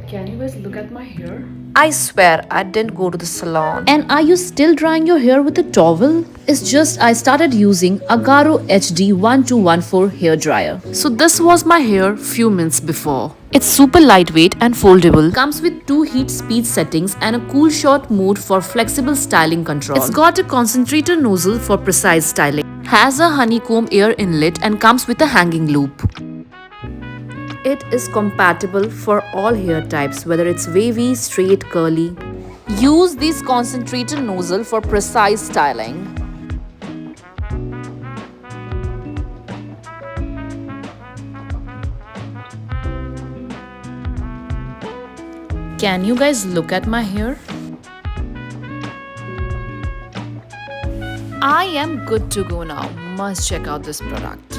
Can you guys look at my hair? I swear I didn't go to the salon. And are you still drying your hair with a towel? It's just I started using Agro HD 1214 hair dryer. So this was my hair few minutes before. It's super lightweight and foldable. Comes with two heat speed settings and a cool shot mode for flexible styling control. It's got a concentrator nozzle for precise styling. Has a honeycomb air inlet and comes with a hanging loop. It is compatible for all hair types, whether it's wavy, straight, curly. Use this concentrator nozzle for precise styling. Can you guys look at my hair? I am good to go now. Must check out this product.